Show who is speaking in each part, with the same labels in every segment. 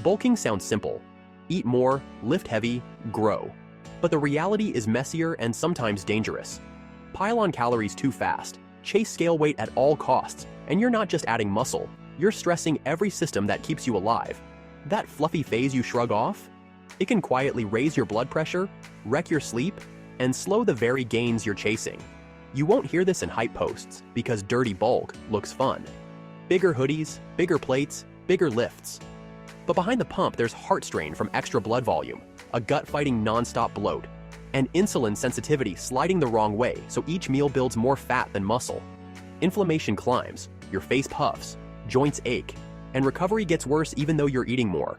Speaker 1: Bulking sounds simple. Eat more, lift heavy, grow. But the reality is messier and sometimes dangerous. Pile on calories too fast, chase scale weight at all costs, and you're not just adding muscle, you're stressing every system that keeps you alive. That fluffy phase you shrug off? It can quietly raise your blood pressure, wreck your sleep, and slow the very gains you're chasing. You won't hear this in hype posts because dirty bulk looks fun. Bigger hoodies, bigger plates, bigger lifts. But behind the pump, there's heart strain from extra blood volume, a gut-fighting non-stop bloat, and insulin sensitivity sliding the wrong way so each meal builds more fat than muscle. Inflammation climbs, your face puffs, joints ache, and recovery gets worse even though you're eating more.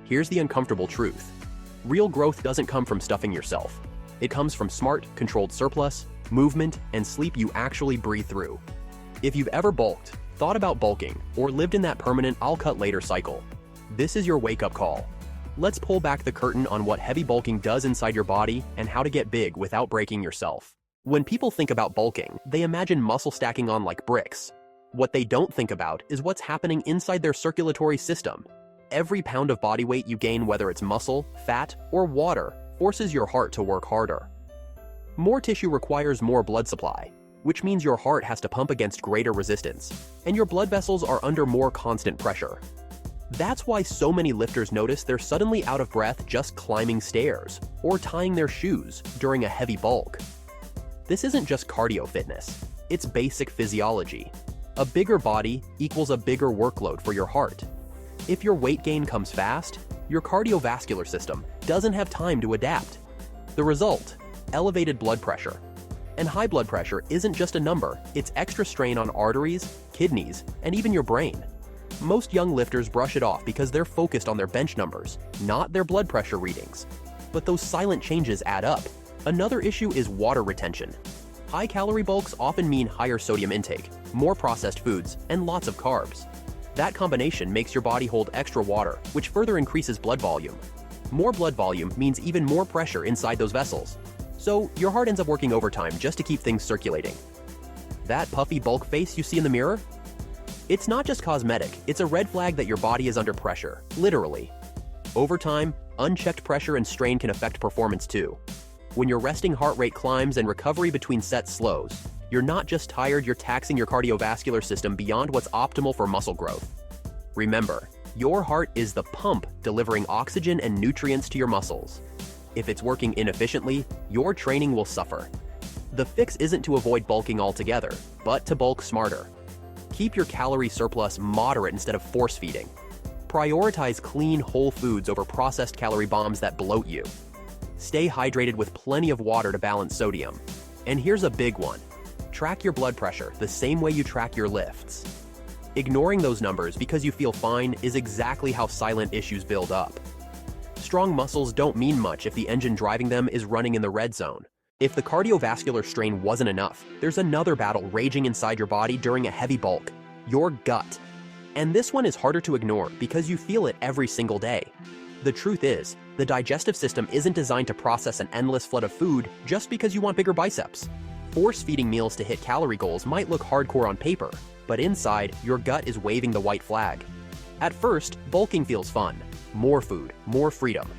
Speaker 1: Here's the uncomfortable truth. Real growth doesn't come from stuffing yourself. It comes from smart, controlled surplus, movement, and sleep you actually breathe through. If you've ever bulked, thought about bulking, or lived in that permanent I'll cut later cycle, this is your wake-up call. Let's pull back the curtain on what heavy bulking does inside your body and how to get big without breaking yourself. When people think about bulking, they imagine muscle stacking on like bricks. What they don't think about is what's happening inside their circulatory system. Every pound of body weight you gain, whether it's muscle, fat, or water, forces your heart to work harder. More tissue requires more blood supply, which means your heart has to pump against greater resistance, and your blood vessels are under more constant pressure. That's why so many lifters notice they're suddenly out of breath just climbing stairs or tying their shoes during a heavy bulk. This isn't just cardio fitness, it's basic physiology. A bigger body equals a bigger workload for your heart. If your weight gain comes fast, your cardiovascular system doesn't have time to adapt. The result? Elevated blood pressure. And high blood pressure isn't just a number, it's extra strain on arteries, kidneys, and even your brain. Most young lifters brush it off because they're focused on their bench numbers, not their blood pressure readings. But those silent changes add up. Another issue is water retention. High-calorie bulks often mean higher sodium intake, more processed foods, and lots of carbs. That combination makes your body hold extra water, which further increases blood volume. More blood volume means even more pressure inside those vessels. So your heart ends up working overtime just to keep things circulating. That puffy bulk face you see in the mirror? It's not just cosmetic, it's a red flag that your body is under pressure, literally. Over time, unchecked pressure and strain can affect performance too. When your resting heart rate climbs and recovery between sets slows, you're not just tired, you're taxing your cardiovascular system beyond what's optimal for muscle growth. Remember, your heart is the pump delivering oxygen and nutrients to your muscles. If it's working inefficiently, your training will suffer. The fix isn't to avoid bulking altogether, but to bulk smarter. Keep your calorie surplus moderate instead of force feeding. Prioritize clean, whole foods over processed calorie bombs that bloat you. Stay hydrated with plenty of water to balance sodium. And here's a big one. Track your blood pressure the same way you track your lifts. Ignoring those numbers because you feel fine is exactly how silent issues build up. Strong muscles don't mean much if the engine driving them is running in the red zone. If the cardiovascular strain wasn't enough, there's another battle raging inside your body during a heavy bulk, your gut. And this one is harder to ignore because you feel it every single day. The truth is, the digestive system isn't designed to process an endless flood of food just because you want bigger biceps. Force-feeding meals to hit calorie goals might look hardcore on paper, but inside, your gut is waving the white flag. At first, bulking feels fun. More food, more freedom.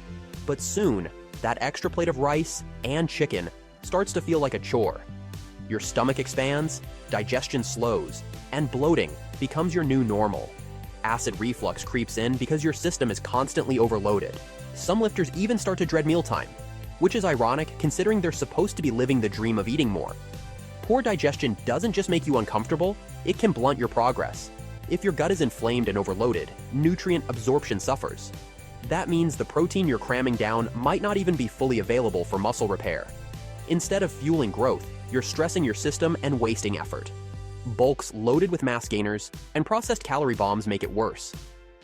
Speaker 1: But soon, that extra plate of rice and chicken starts to feel like a chore. Your stomach expands, digestion slows, and bloating becomes your new normal. Acid reflux creeps in because your system is constantly overloaded. Some lifters even start to dread mealtime, which is ironic considering they're supposed to be living the dream of eating more. Poor digestion doesn't just make you uncomfortable, it can blunt your progress. If your gut is inflamed and overloaded, nutrient absorption suffers. That means the protein you're cramming down might not even be fully available for muscle repair. Instead of fueling growth, you're stressing your system and wasting effort. Bulks loaded with mass gainers and processed calorie bombs make it worse.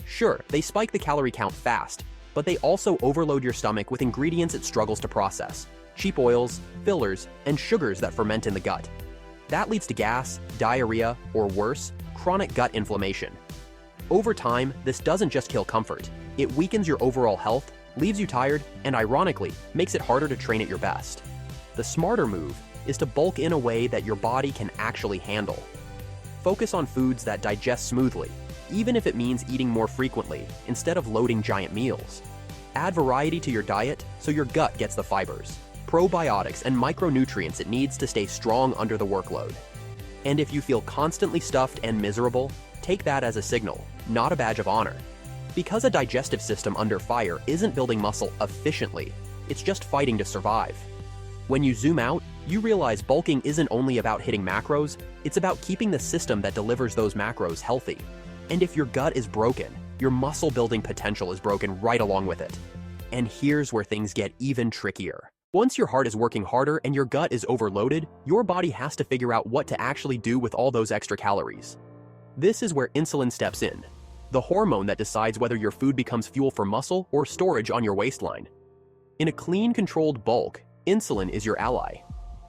Speaker 1: Sure, they spike the calorie count fast, but they also overload your stomach with ingredients it struggles to process: cheap oils, fillers, and sugars that ferment in the gut. That leads to gas, diarrhea, or worse, chronic gut inflammation. Over time, this doesn't just kill comfort, it weakens your overall health, leaves you tired, and ironically, makes it harder to train at your best. The smarter move is to bulk in a way that your body can actually handle. Focus on foods that digest smoothly, even if it means eating more frequently instead of loading giant meals. Add variety to your diet so your gut gets the fibers, probiotics, and micronutrients it needs to stay strong under the workload. And if you feel constantly stuffed and miserable, take that as a signal, not a badge of honor. Because a digestive system under fire isn't building muscle efficiently, it's just fighting to survive. When you zoom out, you realize bulking isn't only about hitting macros, it's about keeping the system that delivers those macros healthy. And if your gut is broken, your muscle building potential is broken right along with it. And here's where things get even trickier. Once your heart is working harder and your gut is overloaded, your body has to figure out what to actually do with all those extra calories. This is where insulin steps in, the hormone that decides whether your food becomes fuel for muscle or storage on your waistline. In a clean, controlled bulk, insulin is your ally.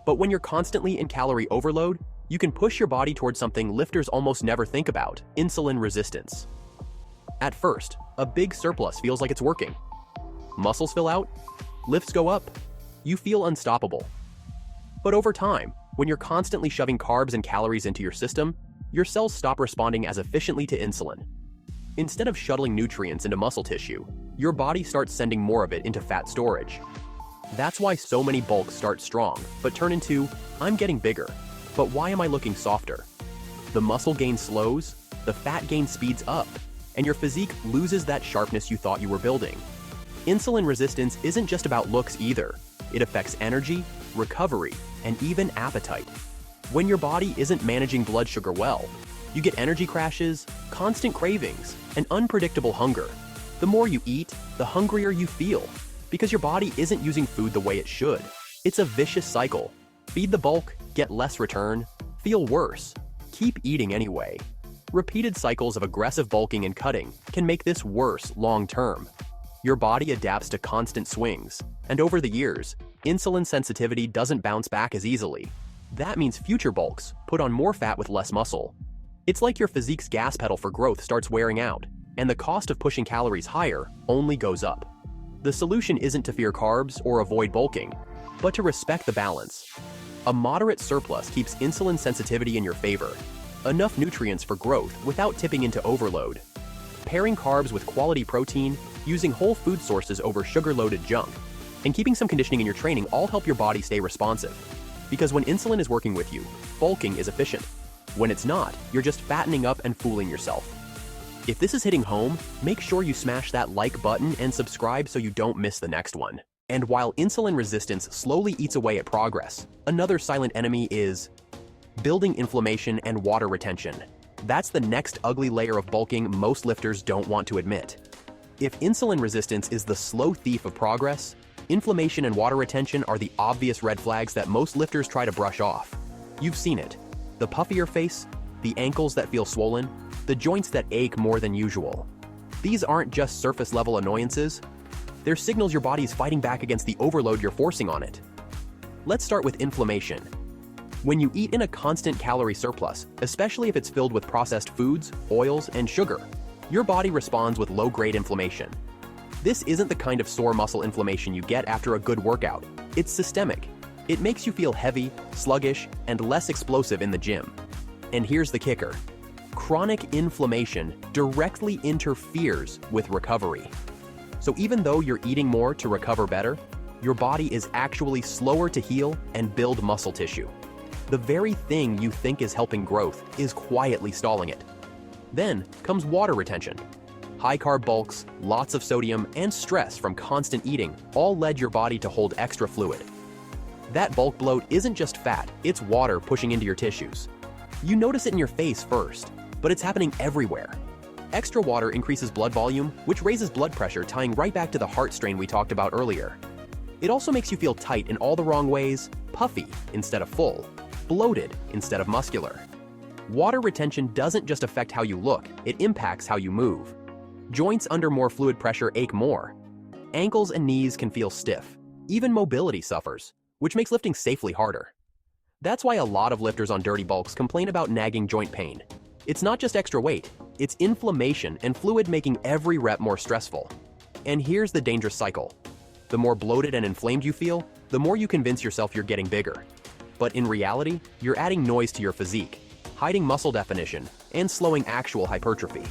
Speaker 1: But when you're constantly in calorie overload, you can push your body towards something lifters almost never think about: insulin resistance. At first, a big surplus feels like it's working. Muscles fill out, lifts go up, you feel unstoppable. But over time, when you're constantly shoving carbs and calories into your system, your cells stop responding as efficiently to insulin. Instead of shuttling nutrients into muscle tissue, your body starts sending more of it into fat storage. That's why so many bulks start strong, but turn into, "I'm getting bigger, but why am I looking softer?" The muscle gain slows, the fat gain speeds up, and your physique loses that sharpness you thought you were building. Insulin resistance isn't just about looks either. It affects energy, recovery, and even appetite. When your body isn't managing blood sugar well, you get energy crashes, constant cravings, and unpredictable hunger. The more you eat, the hungrier you feel, because your body isn't using food the way it should. It's a vicious cycle. Feed the bulk, get less return, feel worse, keep eating anyway. Repeated cycles of aggressive bulking and cutting can make this worse long-term. Your body adapts to constant swings, and over the years, insulin sensitivity doesn't bounce back as easily. That means future bulks put on more fat with less muscle. It's like your physique's gas pedal for growth starts wearing out, and the cost of pushing calories higher only goes up. The solution isn't to fear carbs or avoid bulking, but to respect the balance. A moderate surplus keeps insulin sensitivity in your favor, enough nutrients for growth without tipping into overload. Pairing carbs with quality protein, using whole food sources over sugar-loaded junk, and keeping some conditioning in your training all help your body stay responsive. Because when insulin is working with you, bulking is efficient. When it's not, you're just fattening up and fooling yourself. If this is hitting home, make sure you smash that like button and subscribe so you don't miss the next one. And while insulin resistance slowly eats away at progress, another silent enemy is building inflammation and water retention. That's the next ugly layer of bulking most lifters don't want to admit. If insulin resistance is the slow thief of progress, inflammation and water retention are the obvious red flags that most lifters try to brush off. You've seen it. The puffier face, the ankles that feel swollen, the joints that ache more than usual. These aren't just surface-level annoyances. They're signals your body is fighting back against the overload you're forcing on it. Let's start with inflammation. When you eat in a constant calorie surplus, especially if it's filled with processed foods, oils, and sugar, your body responds with low-grade inflammation. This isn't the kind of sore muscle inflammation you get after a good workout. It's systemic. It makes you feel heavy, sluggish, and less explosive in the gym. And here's the kicker. Chronic inflammation directly interferes with recovery. So even though you're eating more to recover better, your body is actually slower to heal and build muscle tissue. The very thing you think is helping growth is quietly stalling it. Then comes water retention. High-carb bulks, lots of sodium, and stress from constant eating all led your body to hold extra fluid. That bulk bloat isn't just fat, it's water pushing into your tissues. You notice it in your face first, but it's happening everywhere. Extra water increases blood volume, which raises blood pressure, tying right back to the heart strain we talked about earlier. It also makes you feel tight in all the wrong ways, puffy instead of full, bloated instead of muscular. Water retention doesn't just affect how you look, it impacts how you move. Joints under more fluid pressure ache more. Ankles and knees can feel stiff. Even mobility suffers, which makes lifting safely harder. That's why a lot of lifters on dirty bulks complain about nagging joint pain. It's not just extra weight, it's inflammation and fluid making every rep more stressful. And here's the dangerous cycle. The more bloated and inflamed you feel, the more you convince yourself you're getting bigger. But in reality, you're adding noise to your physique, hiding muscle definition, and slowing actual hypertrophy.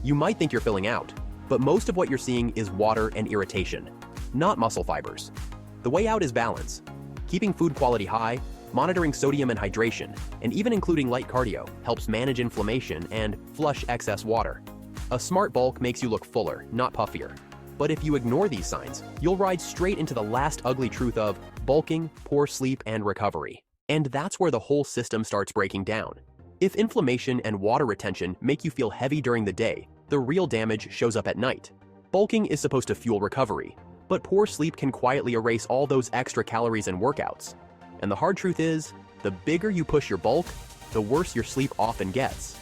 Speaker 1: You might think you're filling out, but most of what you're seeing is water and irritation, not muscle fibers. The way out is balance. Keeping food quality high, monitoring sodium and hydration, and even including light cardio helps manage inflammation and flush excess water. A smart bulk makes you look fuller, not puffier. But if you ignore these signs, you'll ride straight into the last ugly truth of bulking, poor sleep, and recovery. And that's where the whole system starts breaking down. If inflammation and water retention make you feel heavy during the day, the real damage shows up at night. Bulking is supposed to fuel recovery, but poor sleep can quietly erase all those extra calories and workouts. And the hard truth is, the bigger you push your bulk, the worse your sleep often gets.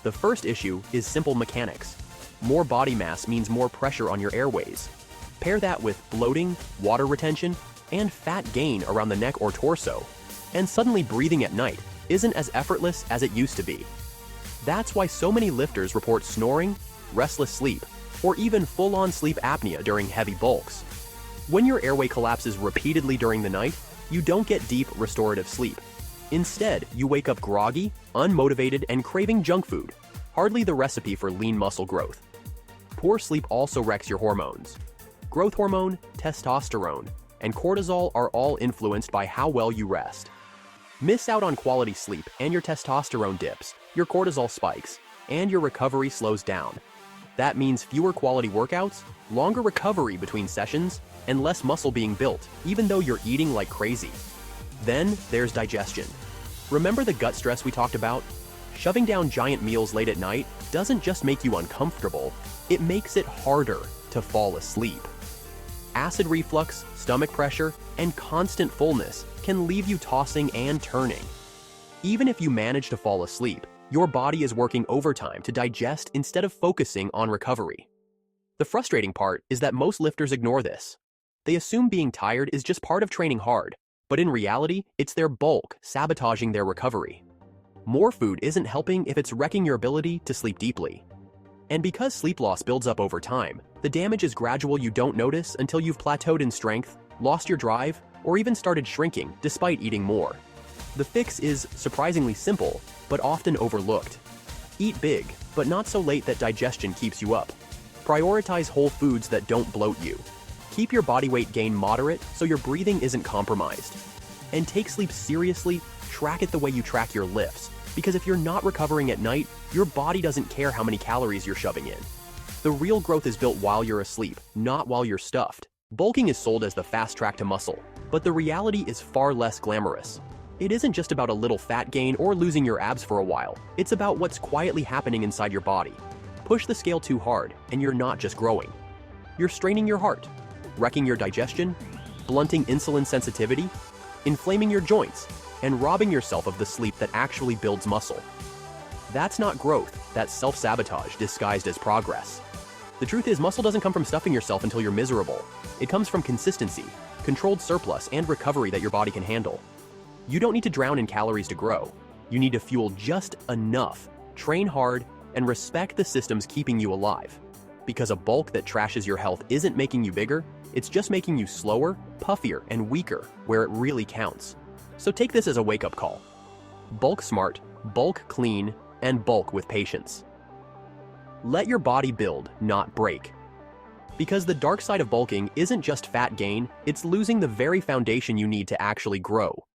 Speaker 1: The first issue is simple mechanics. More body mass means more pressure on your airways. Pair that with bloating, water retention, and fat gain around the neck or torso, and suddenly breathing at night isn't as effortless as it used to be. That's why so many lifters report snoring, restless sleep, or even full-on sleep apnea during heavy bulks. When your airway collapses repeatedly during the night, you don't get deep, restorative sleep. Instead, you wake up groggy, unmotivated, and craving junk food, hardly the recipe for lean muscle growth. Poor sleep also wrecks your hormones. Growth hormone, testosterone, and cortisol are all influenced by how well you rest. Miss out on quality sleep and your testosterone dips, your cortisol spikes, and your recovery slows down. That means fewer quality workouts, longer recovery between sessions, and less muscle being built, even though you're eating like crazy. Then there's digestion. Remember the gut stress we talked about? Shoving down giant meals late at night doesn't just make you uncomfortable, it makes it harder to fall asleep. Acid reflux, stomach pressure, and constant fullness can leave you tossing and turning. Even if you manage to fall asleep, your body is working overtime to digest instead of focusing on recovery. The frustrating part is that most lifters ignore this. They assume being tired is just part of training hard, but in reality, it's their bulk sabotaging their recovery. More food isn't helping if it's wrecking your ability to sleep deeply. And because sleep loss builds up over time, the damage is gradual. You don't notice until you've plateaued in strength, lost your drive, or even started shrinking despite eating more. The fix is surprisingly simple, but often overlooked. Eat big, but not so late that digestion keeps you up. Prioritize whole foods that don't bloat you. Keep your body weight gain moderate so your breathing isn't compromised. And take sleep seriously, track it the way you track your lifts, because if you're not recovering at night, your body doesn't care how many calories you're shoving in. The real growth is built while you're asleep, not while you're stuffed. Bulking is sold as the fast track to muscle, but the reality is far less glamorous. It isn't just about a little fat gain or losing your abs for a while. It's about what's quietly happening inside your body. Push the scale too hard, and you're not just growing. You're straining your heart, wrecking your digestion, blunting insulin sensitivity, inflaming your joints, and robbing yourself of the sleep that actually builds muscle. That's not growth, that's self-sabotage disguised as progress. The truth is, muscle doesn't come from stuffing yourself until you're miserable. It comes from consistency, controlled surplus, and recovery that your body can handle. You don't need to drown in calories to grow. You need to fuel just enough, train hard, and respect the systems keeping you alive. Because a bulk that trashes your health isn't making you bigger, it's just making you slower, puffier, and weaker where it really counts. So take this as a wake-up call. Bulk smart, bulk clean, and bulk with patience. Let your body build, not break. Because the dark side of bulking isn't just fat gain, it's losing the very foundation you need to actually grow.